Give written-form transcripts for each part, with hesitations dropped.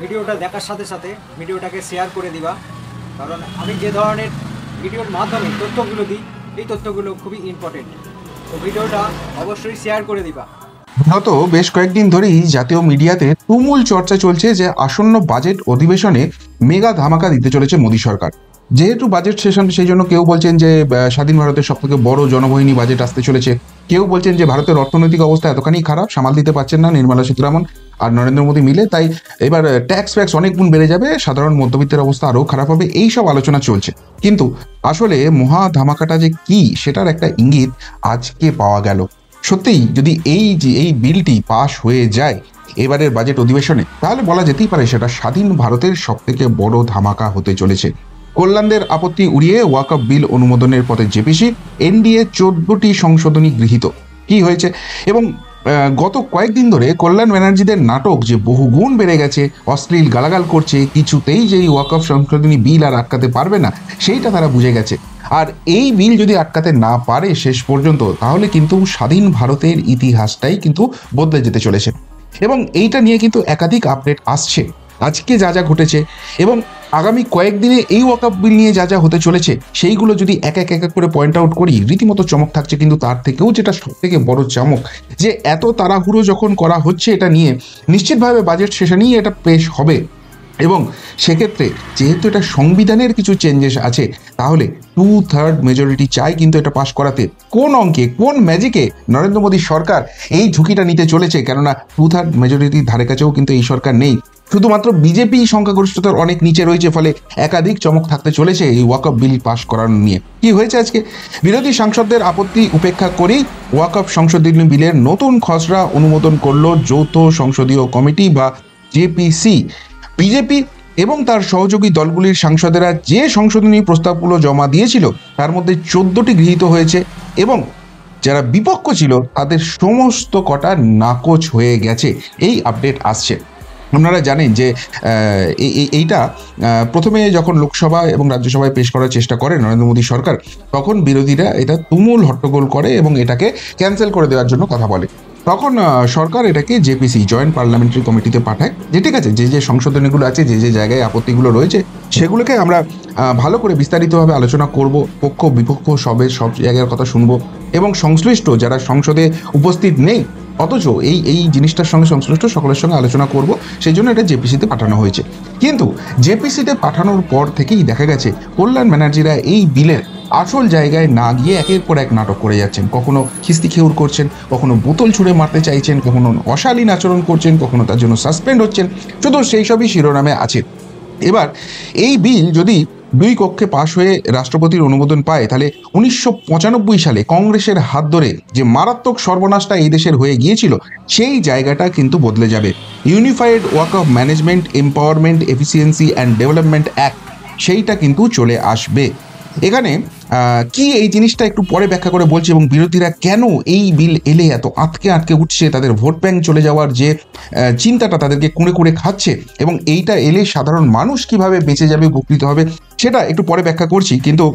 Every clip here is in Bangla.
ভিডিওটা দেখার সাথে সাথে ভিডিওটাকে শেয়ার করে দিবা, কারণ আমি যে ধরনের ভিডিওর মাধ্যমে তথ্যগুলো দিই এই তথ্যগুলো খুবই ইম্পর্টেন্ট। তো ভিডিওটা অবশ্যই শেয়ার করে দিবা। গত বেশ কয়েকদিন ধরেই জাতীয় মিডিয়াতে তুমুল চর্চা চলছে যে আসন্ন বাজেট অধিবেশনে মেগা ধামাকা দিতে চলেছে মোদী সরকার। যেহেতু বাজেট সেশন, সেই জন্য কেউ বলছেন যে স্বাধীন ভারতের সব থেকে বড় জনবহিনী বাজেট আসতে চলেছে, কেউ বলছেন যে ভারতের অর্থনৈতিক অবস্থা এতখানি খারাপ সামাল দিতে পারছেন না নির্মলা সীতারামন আর নরেন্দ্র মোদী মিলে, তাই এবার ট্যাক্স ফ্যাক্স অনেক গুণ বেড়ে যাবে, সাধারণ মধ্যবিত্তের অবস্থা আরও খারাপ হবে, এই সব আলোচনা চলছে। কিন্তু আসলে মহা ধামাকাটা যে কি সেটার একটা ইঙ্গিত আজকে পাওয়া গেল। সত্যিই যদি এই বিলটি পাশ হয়ে যায় এবারের বাজেট অধিবেশনে, তাহলে বলা যেতেই পারে সেটা স্বাধীন ভারতের সব থেকে বড় ধামাকা হতে চলেছে। কল্যাণদের আপত্তি উড়িয়ে ওয়াকফ বিল অনুমোদনের পথে জেপিসি, এনডিএ 14টি সংশোধনী গৃহীত। কি হয়েছে? এবং গত কয়েকদিন ধরে কল্যাণ ব্যানার্জিদের নাটক যে বহুগুণ বেড়ে গেছে, অশ্লীল গালাগাল করছে, কিছুতেই যে এই ওয়াকফ সংশোধনী বিল আর আটকাতে পারবে না সেইটা তারা বুঝে গেছে। আর এই বিল যদি আটকাতে না পারে শেষ পর্যন্ত, তাহলে কিন্তু স্বাধীন ভারতের ইতিহাসটাই কিন্তু বদলে যেতে চলেছে। এবং এইটা নিয়ে কিন্তু একাধিক আপডেট আসছে আজকে যা যা ঘটেছে, এবং আগামী কয়েকদিনে এই ওয়াকফ বিল নিয়ে যা যা হতে চলেছে সেইগুলো যদি এক এক করে পয়েন্ট আউট করি, রীতিমতো চমক থাকছে। কিন্তু তার থেকেও যেটা সব থেকে বড় চমক, যে এত তাড়াহুড়ো যখন করা হচ্ছে এটা নিয়ে, নিশ্চিতভাবে বাজেট সেশনেই এটা পেশ হবে। এবং সেক্ষেত্রে যেহেতু এটা সংবিধানের কিছু চেঞ্জেস আছে, তাহলে 2/3 মেজরিটি চাই কিন্তু এটা পাশ করাতে। কোন অঙ্কে, কোন ম্যাজিকে নরেন্দ্র মোদী সরকার এই ঝুঁকিটা নিতে চলেছে? কেননা 2/3 মেজরিটির ধারে কাছেও কিন্তু এই সরকার নেই, শুধুমাত্র বিজেপি সংখ্যাগরিষ্ঠতার অনেক নিচে রয়েছে, ফলে একাধিক চমক থাকতে চলেছে এই ওয়াকফ বিল পাশ করানো নিয়ে। কি হয়েছে আজকে? বিরোধী সাংসদদের আপত্তি উপেক্ষা করেই ওয়াকফ সংশোধনী বিলের নতুন খসড়া অনুমোদন করল যৌথ সংসদীয় কমিটি বা জেপিসি। বিজেপি এবং তার সহযোগী দলগুলির সাংসদেরা যে সংশোধনী প্রস্তাবগুলো জমা দিয়েছিল তার মধ্যে 14টি গৃহীত হয়েছে, এবং যারা বিপক্ষ ছিল তাদের সমস্ত কটা নাকচ হয়ে গেছে। এই আপডেট আসছে। আপনারা জানেন যে এইটা প্রথমে যখন লোকসভা এবং রাজ্যসভায় পেশ করার চেষ্টা করে নরেন্দ্র মোদী সরকার, তখন বিরোধীরা এটা তুমুল হট্টগোল করে এবং এটাকে ক্যান্সেল করে দেওয়ার জন্য কথা বলে। তখন সরকার এটাকে জেপিসি, জয়েন্ট পার্লামেন্টারি কমিটিতে পাঠায়, যে ঠিক আছে, যে যে সংশোধনীগুলো আছে, যে যে জায়গায় আপত্তিগুলো রয়েছে, সেগুলোকে আমরা ভালো করে বিস্তারিতভাবে আলোচনা করব, পক্ষ বিপক্ষ সব জায়গার কথা শুনবো, এবং সংশ্লিষ্ট যারা সংসদে উপস্থিত নেই অথচ এই জিনিসটার সঙ্গে সংশ্লিষ্ট সকলের সঙ্গে আলোচনা করব, সেই জন্য এটা জেপিসিতে পাঠানো হয়েছে। কিন্তু জেপিসিতে পাঠানোর পর থেকেই দেখা গেছে কল্যাণ ব্যানার্জিরা এই বিলের আসল জায়গায় না গিয়ে একের পর এক নাটক করে যাচ্ছেন। কখনো খিস্তি খেউর করছেন, কখনো বোতল ছুঁড়ে মারতে চাইছেন, কখনো অশালীন আচরণ করছেন, কখনো তার জন্য সাসপেন্ড হচ্ছেন, শুধু সেই সবই শিরোনামে আছে। এবার এই বিল যদি দুই কক্ষে পাশ হয়ে রাষ্ট্রপতির অনুমোদন পায়, তাহলে 1995 সালে কংগ্রেসের হাত ধরে যে মারাত্মক সর্বনাশটা এই দেশের হয়ে গিয়েছিল, সেই জায়গাটা কিন্তু বদলে যাবে। Unified Waqf management, empowerment, efficiency and development act, সেইটা কিন্তু চলে আসবে। এখানে কি এই জিনিসটা একটু পরে ব্যাখ্যা করে বলছি, এবং বিরোধীরা কেন এই বিল এলে এত আটকে উঠছে, তাদের ভোট ব্যাংক চলে যাওয়ার যে চিন্তাটা তাদেরকে কুঁড়ে কুঁড়ে খাচ্ছে, এবং এইটা এলে সাধারণ মানুষ কিভাবে বেঁচে যাবে, উপকৃত হবে, সেটা একটু পরে ব্যাখ্যা করছি। কিন্তু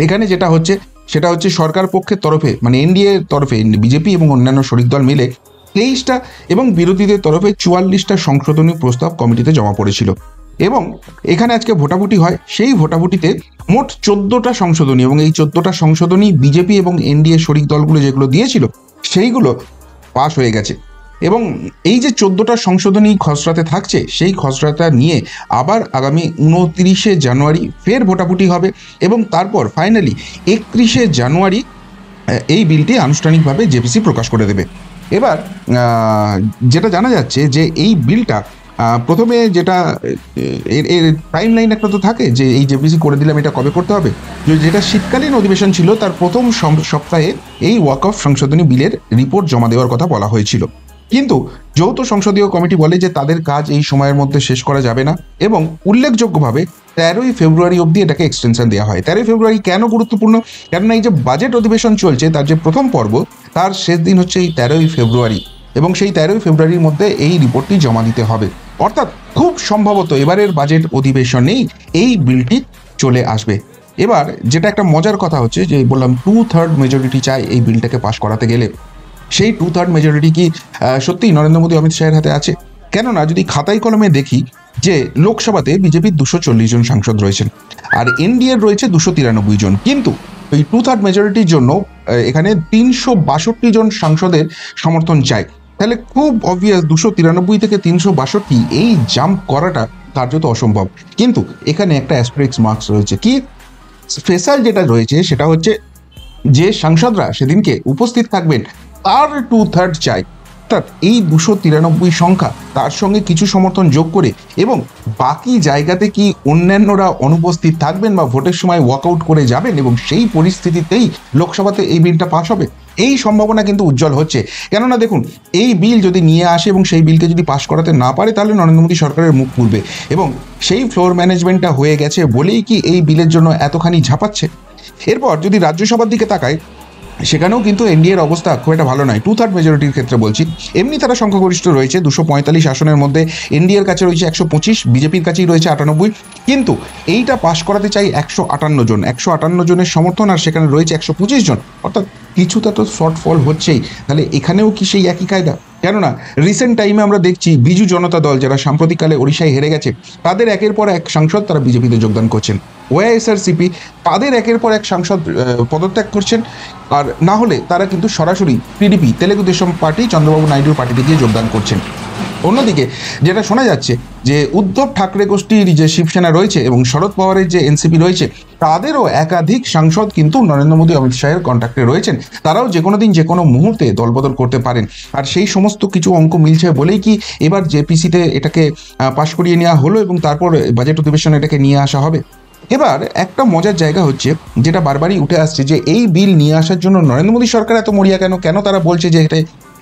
এখানে যেটা হচ্ছে সেটা হচ্ছে সরকার পক্ষের তরফে, মানে এনডিএ তরফে বিজেপি এবং অন্যান্য শরিক দল মিলে 23টা এবং বিরোধীদের তরফে 44টা সংশোধনী প্রস্তাব কমিটিতে জমা পড়েছিল। এবং এখানে আজকে ভোটাভুটি হয়, সেই ভোটাভুটিতে মোট 14টা সংশোধনী, এবং এই 14টা সংশোধনী বিজেপি এবং এনডিএ শরিক দলগুলো যেগুলো দিয়েছিল সেইগুলো পাশ হয়ে গেছে। এবং এই যে 14টা সংশোধনী খসড়াতে থাকছে, সেই খসড়াটা নিয়ে আবার আগামী 29শে জানুয়ারি ফের ভোটাভুটি হবে, এবং তারপর ফাইনালি 31শে জানুয়ারি এই বিলটি আনুষ্ঠানিকভাবে জেপিসি প্রকাশ করে দেবে। এবার যেটা জানা যাচ্ছে যে এই বিলটা প্রথমে যেটা এর টাইম লাইন একটা তো থাকে, যে এই জেপিসি করে দিলাম এটা কবে করতে হবে। যেটা শীতকালীন অধিবেশন ছিল তার প্রথম সপ্তাহে এই ওয়াকফ সংশোধনী বিলের রিপোর্ট জমা দেওয়ার কথা বলা হয়েছিল, কিন্তু যৌথ সংসদীয় কমিটি বলে যে তাদের কাজ এই সময়ের মধ্যে শেষ করা যাবে না, এবং উল্লেখযোগ্যভাবে 13ই ফেব্রুয়ারি অবধি এটাকে এক্সটেনশন দেওয়া হয়। 13ই ফেব্রুয়ারি কেন গুরুত্বপূর্ণ? কেননা এই যে বাজেট অধিবেশন চলছে তার যে প্রথম পর্ব, তার শেষ দিন হচ্ছে এই 13ই ফেব্রুয়ারি, এবং সেই 13ই ফেব্রুয়ারির মধ্যে এই রিপোর্টটি জমা দিতে হবে। অর্থাৎ খুব সম্ভবত এবারের বাজেট অধিবেশনেই এই বিলটি চলে আসবে। এবার যেটা একটা মজার কথা হচ্ছে, যে বললাম 2/3 মেজরিটি চাই এই বিলটাকে পাশ করাতে গেলে, সেই 2/3 মেজরিটি কি সত্যিই নরেন্দ্র মোদী অমিত শাহের হাতে আছে? কেননা যদি খাতায় কলমে দেখি, যে লোকসভাতে বিজেপির 240 জন সাংসদ রয়েছেন আর এনডিএর রয়েছে 293 জন, কিন্তু ওই 2/3 মেজরিটির জন্য এখানে 362 জন সাংসদের সমর্থন চাই। তাহলে খুব অবভিয়াস 293 থেকে 362 এই জাম্প করাটা কার্যত অসম্ভব। কিন্তু এখানে একটা অ্যাস্টেরিস্ক মার্কস রয়েছে, কি স্পেশাল যেটা রয়েছে সেটা হচ্ছে যে সাংসদরা সেদিনকে উপস্থিত থাকবেন তার 2/3 চাই, অর্থাৎ এই 293 সংখ্যা তার সঙ্গে কিছু সমর্থন যোগ করে এবং বাকি জায়গাতে কি অন্যান্যরা অনুপস্থিত থাকবেন বা ভোটের সময় ওয়াকআউট করে যাবেন এবং সেই পরিস্থিতিতেই লোকসভাতে এই বিলটা পাস হবে, এই সম্ভাবনা কিন্তু উজ্জ্বল হচ্ছে। কেননা দেখুন, এই বিল যদি নিয়ে আসে এবং সেই বিলকে যদি পাস করাতে না পারে তাহলে নরেন্দ্র মোদী সরকারের মুখ পুড়বে এবং সেই ফ্লোর ম্যানেজমেন্টটা হয়ে গেছে বলেই কি এই বিলের জন্য এতখানি ঝাঁপাচ্ছে। এরপর যদি রাজ্যসভার দিকে তাকায়, সেখানেও কিন্তু এনডিএর অবস্থা খুব একটা ভালো নয়। 2/3 মেজরিটির ক্ষেত্রে বলছি, এমনি তারা সংখ্যাগরিষ্ঠ রয়েছে 245 আসনের মধ্যে, এনডিএর কাছে রয়েছে 125, বিজেপির কাছেই রয়েছে 98, কিন্তু এইটা পাশ করাতে চাই 158 জন, 158 জনের সমর্থন আর সেখানে রয়েছে 125 জন, অর্থাৎ কিছুটা তো শর্টফল হচ্ছেই। তাহলে এখানেও কি সেই একই কায়দা? কেননা রিসেন্ট টাইমে আমরা দেখছি বিজু জনতা দল যারা সাম্প্রতিককালে ওড়িশায় হেরে গেছে তাদের একের পর এক সাংসদ তারা বিজেপিতে যোগদান করছেন, ওয়াইএসআরসিপি তাদের একের পর এক সাংসদ পদত্যাগ করছেন, আর না হলে তারা কিন্তু সরাসরি টিডিপি তেলেগু দেশম পার্টি চন্দ্রবাবু নাইডুর পার্টিতে গিয়ে যোগদান করছেন। অন্যদিকে যেটা শোনা যাচ্ছে যে উদ্ধব ঠাকরে গোষ্ঠীর যে শিবসেনা রয়েছে এবং শরদ পাওয়ারের যে এনসিপি রয়েছে তাদেরও একাধিক সাংসদ কিন্তু নরেন্দ্র মোদী অমিত শাহের কন্ট্যাক্টে রয়েছেন, তারাও যে কোনো দিন যে কোনো মুহূর্তে দলবদল করতে পারেন। আর সেই সমস্ত কিছু অঙ্ক মিলছে বলেই কি এবার জেপিসিতে এটাকে পাশ করিয়ে নেওয়া হলো এবং তারপর বাজেট অধিবেশনে এটাকে নিয়ে আসা হবে। এবার একটা মজার জায়গা হচ্ছে যেটা বারবারই উঠে আসছে যে এই বিল নিয়ে আসার জন্য নরেন্দ্র মোদী সরকার এত মরিয়া কেন, কেন তারা বলছে যে এটা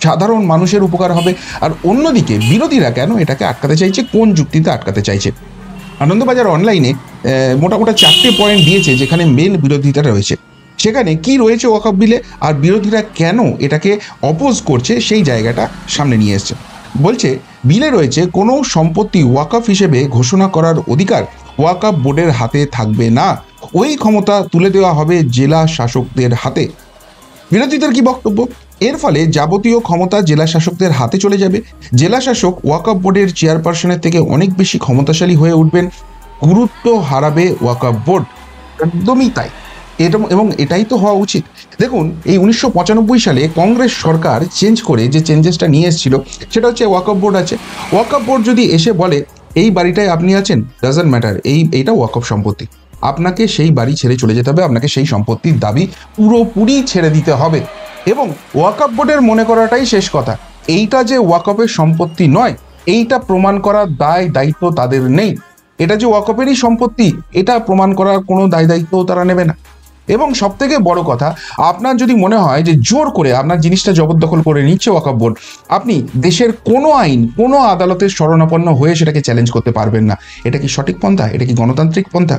সাধারণ মানুষের উপকার হবে, আর অন্যদিকে বিরোধীরা কেন এটাকে আটকাতে চাইছে, কোন যুক্তিতে আটকাতে চাইছে। আনন্দবাজার অনলাইনে মোটামুটি 4টে পয়েন্ট দিয়েছে যেখানে মেন বিরোধিতা রয়েছে, সেখানে কি রয়েছে ওয়াকফ বিলে আর বিরোধীরা কেন এটাকে অপোজ করছে সেই জায়গাটা সামনে নিয়ে এসছে। বলছে বিলে রয়েছে কোনো সম্পত্তি ওয়াকফ হিসেবে ঘোষণা করার অধিকার ওয়াকফ বোর্ডের হাতে থাকবে না, ওই ক্ষমতা তুলে দেওয়া হবে জেলা শাসকদের হাতে। বিরোধীদের কি বক্তব্য? এর ফলে যাবতীয় ক্ষমতা জেলা শাসকদের হাতে চলে যাবে, জেলা শাসক ওয়াকফ বোর্ডের চেয়ারপারসনের থেকে অনেক বেশি ক্ষমতাশালী হয়ে উঠবেন, গুরুত্ব হারাবে ওয়াকফ বোর্ড। একদমই তাই, এটা এবং এটাই তো হওয়া উচিত। দেখুন, এই 1995 সালে কংগ্রেস সরকার চেঞ্জ করে যে চেঞ্জেসটা নিয়ে এসেছিল সেটা হচ্ছে ওয়াকফ বোর্ড আছে, ওয়াকফ বোর্ড যদি এসে বলে এই বাড়িটায় আপনি আছেন, ডাজন্ট ম্যাটার, এইটা ওয়াকফ সম্পত্তি, আপনাকে সেই বাড়ি ছেড়ে চলে যেতে হবে, আপনাকে সেই সম্পত্তির দাবি পুরোপুরি ছেড়ে দিতে হবে এবং ওয়াকফ বোর্ডের মনে করাটাই শেষ কথা। এইটা যে ওয়াকফের সম্পত্তি নয় এইটা প্রমাণ করার দায়িত্ব তাদের নেই, এটা যে ওয়াকফেরই সম্পত্তি এটা প্রমাণ করার কোনো দায়িত্ব তারা নেবে না। এবং সবথেকে বড় কথা, আপনার যদি মনে হয় যে জোর করে আপনার জিনিসটা জবরদখল করে নিচ্ছে ওয়াকফ বোর্ড, আপনি দেশের কোনো আইন কোনো আদালতের শরণাপন্ন হয়ে সেটাকে চ্যালেঞ্জ করতে পারবেন না। এটা কি সঠিক পন্থা? এটা কি গণতান্ত্রিক পন্থা?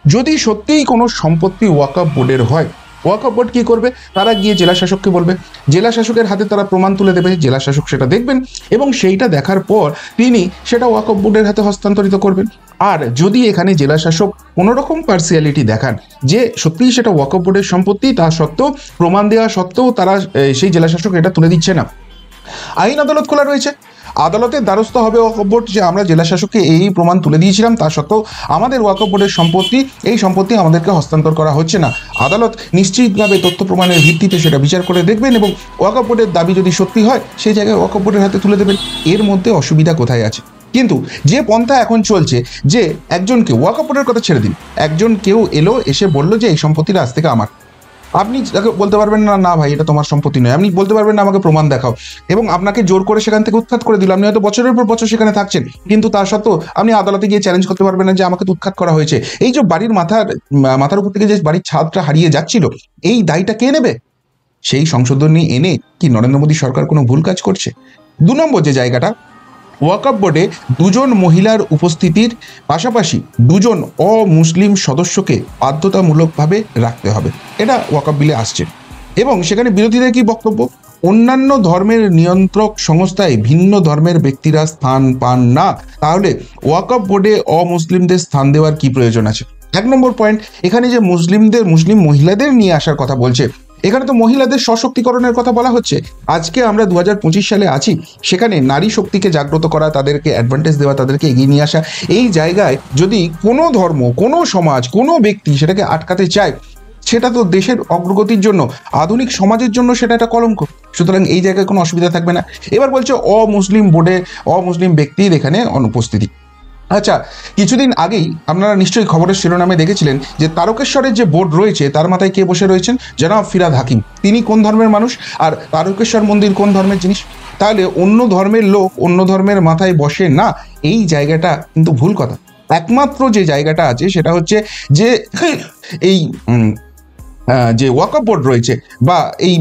যদি সত্যিই কোনো সম্পত্তি ওয়াকফ বোর্ডের হয়, ওয়াকফ বোর্ড কি করবে? তারা গিয়ে জেলা শাসককে বলবে, জেলা শাসকের হাতে তারা প্রমাণ তুলে দেবে, জেলা শাসক সেটা দেখবেন এবং সেইটা দেখার পর তিনি সেটা ওয়াকফ বোর্ডের হাতে হস্তান্তরিত করবেন। আর যদি এখানে জেলা শাসক কোনো রকম পার্সিয়ালিটি দেখান যে সত্যিই সেটা ওয়াকফ বোর্ডের সম্পত্তি, তা সত্ত্বেও প্রমাণ দেওয়া সত্ত্বেও তারা সেই জেলা শাসক এটা তুলে দিচ্ছে না, আইন আদালত খোলা রয়েছে, আদালতের দ্বারস্থ হবে ওয়াকফ বোর্ড যে আমরা জেলা শাসককে এই প্রমাণ তুলে দিয়েছিলাম, তা সত্ত্বেও আমাদের ওয়াকফ বোর্ডের সম্পত্তি, এই সম্পত্তি আমাদেরকে হস্তান্তর করা হচ্ছে না। আদালত নিশ্চিতভাবে তথ্য প্রমাণের ভিত্তিতে সেটা বিচার করে দেখবেন এবং ওয়াকফ বোর্ডের দাবি যদি সত্যি হয় সেই জায়গায় ওয়াকফ বোর্ডের হাতে তুলে দেবেন। এর মধ্যে অসুবিধা কোথায় আছে? কিন্তু যে পন্থা এখন চলছে যে একজনকে ওয়াকফ বোর্ডের কথা ছেড়ে দিন, কেউ এসে বলল যে এই সম্পত্তিটা আজ থেকে আমার, আপনি তাকে বলতে পারবেন না না ভাই এটা তোমার সম্পত্তি নয়, আপনি বলতে পারবেন না আমাকে প্রমাণ দেখাও, এবং আপনাকে জোর করে সেখান থেকে উৎখাত করে দিল, আপনি হয়তো বছরের পর বছর সেখানে থাকছেন, কিন্তু তা সত্ত্বেও আপনি আদালতে গিয়ে চ্যালেঞ্জ করতে পারবেন না যে আমাকে উৎখাত করা হয়েছে। এই যে বাড়ির মাথার উপর থেকে যে বাড়ির ছাদটা হারিয়ে যাচ্ছিল, এই দায়টা কে নেবে? সেই সংশোধনী এনে কি নরেন্দ্র মোদী সরকার কোনো ভুল কাজ করছে? 2 নম্বর যে জায়গাটা, ওয়াকফ বোর্ডে 2 জন মহিলার উপস্থিতির পাশাপাশি 2 জন অমুসলিম সদস্যকে বাধ্যতামূলকভাবে রাখতে হবে, এটা ওয়াকফ বিলে আসছে। এবং সেখানে বিরোধীদের কি বক্তব্য? অন্যান্য ধর্মের নিয়ন্ত্রক সংস্থায় ভিন্ন ধর্মের ব্যক্তিরা স্থান পান না, তাহলে ওয়াকফ বোর্ডে অমুসলিমদের স্থান দেওয়ার কি প্রয়োজন আছে? 1 নম্বর পয়েন্ট, এখানে যে মুসলিম মহিলাদের নিয়ে আসার কথা বলছে, এখানে তো মহিলাদের সশক্তিকরণের কথা বলা হচ্ছে। আজকে আমরা 2025 সালে আছি, সেখানে নারী শক্তিকে জাগ্রত করা, তাদেরকে অ্যাডভান্টেজ দেওয়া, তাদেরকে এগিয়ে নিয়ে আসা, এই জায়গায় যদি কোনো ধর্ম, কোনো সমাজ, কোনো ব্যক্তি সেটাকে আটকাতে চায়, সেটা তো দেশের অগ্রগতির জন্য, আধুনিক সমাজের জন্য সেটা একটা কলঙ্ক। সুতরাং এই জায়গায় কোনো অসুবিধা থাকবে না। এবার বলছে অমুসলিম বোর্ডে অমুসলিম ব্যক্তির এখানে অনুপস্থিতি। আচ্ছা, কিছুদিন আগেই আপনারা নিশ্চয়ই খবরের শিরোনামে দেখেছিলেন যে তারকেশ্বরের যে বোর্ড রয়েছে তার মাথায় কে বসে রয়েছেন? জনাব ফিরহাদ হাকিম। তিনি কোন ধর্মের মানুষ, আর তারকেশ্বর মন্দির কোন ধর্মের জিনিস? তাহলে অন্য ধর্মের লোক অন্য ধর্মের মাথায় বসে না, এই জায়গাটা কিন্তু ভুল কথা। একমাত্র যে জায়গাটা আছে সেটা হচ্ছে যে এই যে ওয়াকফ বোর্ড রয়েছে বা এই